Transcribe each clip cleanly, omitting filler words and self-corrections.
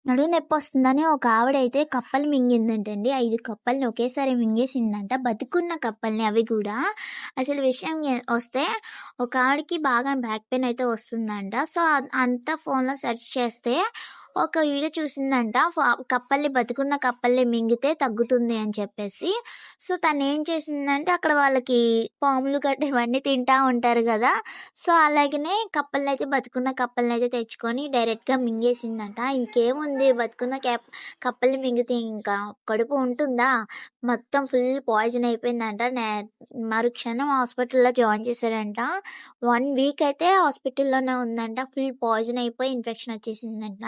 నడుము నొప్పొస్తుందని ఒక ఆవిడైతే కప్పలు మింగిందంటండి. 5 కప్పల్ని ఒకేసారి మింగేసిందంట. బతికున్న కప్పల్ని అవి గూడా. అసలు విషయం వస్తే ఒక ఆవిడకి బాగా బ్యాక్ పెయిన్ అయితే వస్తుందంట. సో, అంతా ఫోన్‌లో సెర్చ్ చేస్తే ఒక వీడియో చూసిందంట. కప్పల్ని బతికున్న కప్పల్ని మింగితే తగ్గుతుంది అని చెప్పేసి. సో, తనేం చేసిందంటే అక్కడ వాళ్ళకి పాములు గట్ట ఇవన్నీ తింటా ఉంటారు గదా! సో, అలాగనే బతికున్న కప్పలనైతే తెచ్చుకొని డైరెక్ట్‌గా మింగేసిందంట. ఇంకేముంది బతికున్న కప్పల్ని మింగితే ఇంకా కడుపు ఉంటుందా? మొత్తం ఫుల్ పాయిజన్ అయిపోయిందంట. మరుక్షణం హాస్పిటల్‌లో జాయిన్ చేశారంట. 1 వీక్ అయితే హాస్పిటల్‌లోనే ఉందంట. ఫుల్ పాయిజన్ అయిపోయి ఇన్ఫెక్షన్ వచ్చేసిందంట.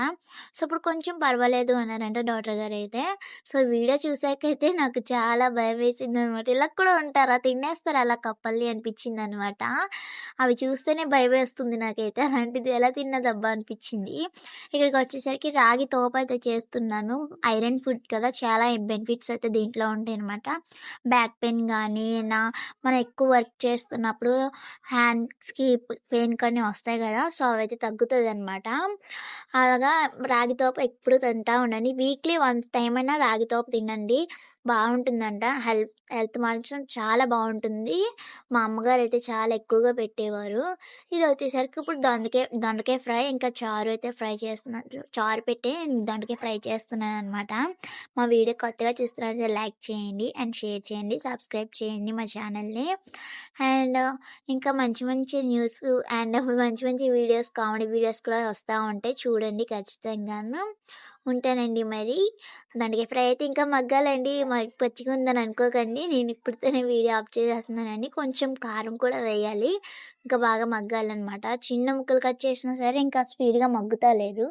సో, ఇప్పుడు కొంచెం పర్వాలేదు అన్నారంట డాక్టర్ గారైతే. సో, వీడియో చూసాకైతే నాకు చాలా భయమేసిందనమాట. ఇలా కూడా ఉంటారా? తినేస్తారా అలా కప్పల్ని అనిపించిందనమాట. అవి చూస్తేనే భయమేస్తుంది నాకైతే. అలాంటిది ఎలా తిన్నదబ్బా అనిపించింది. ఇక్కడికొచ్చేసరికి రాగి తోపైతే చేస్తున్నాను. ఐరన్ ఫుడ్ కదా! చాలా బెనిఫిట్స్ అయితే దీంట్లో ఉంటాయనమాట. బ్యాక్ పెయిన్ గానీ, మనం ఎక్కువ వర్క్ చేస్తున్నప్పుడు హ్యాండ్స్‌కి పెయిన్ కానీ వస్తాయి గదా! సో, అవైతే తగ్గుతదనమాట. అలాగా రాగి తోప ఎప్పుడు తింటా ఉండండి. వీక్లీ 1 టైమ్ అయినా రాగి తోప తినండి. బావుంటుందంట. హెల్త్ మాత్రం చాలా బావుంటుంది. మా అమ్మగారైతే చాలా ఎక్కువగా పెట్టేవారు. ఇదొచ్చేసరికి ఇప్పుడు దొండకాయ ఫ్రై, ఇంకా చారు అయితే ఫ్రై చేస్తున్నాను. చారు పెట్టి దొండకాయ ఫ్రై చేస్తున్నాననమాట. మా వీడియో కొత్తగా చూస్తున్నట్లయితే లైక్ చేయండి అండ్ షేర్ చేయండి. సబ్స్క్రైబ్ చేయండి మా ఛానల్‌ని. అండ్ ఇంకా మంచి మంచి న్యూస్ అండ్ మంచి మంచి వీడియోస్, కామెడీ వీడియోస్ కూడా వస్తా ఉంటాయి. చూడండి ఖచ్చితంగాను. ఉంటానండి మరి. దొండకాయ ఫ్రై అయితే ఇంకా మగ్గాలండి. పచ్చిగా ఉందని అనుకోకండి. నేను ఇప్పుడుతోనే వీడియో ఆఫ్ చేసేస్తున్నానండి. కొంచెం కారం కూడా వేయాలి. ఇంకా బాగా మగ్గాలనమాట. చిన్న ముక్కలు కట్ చేసినా సరే ఇంకా స్పీడ్‌గా మగ్గుతా లేదు.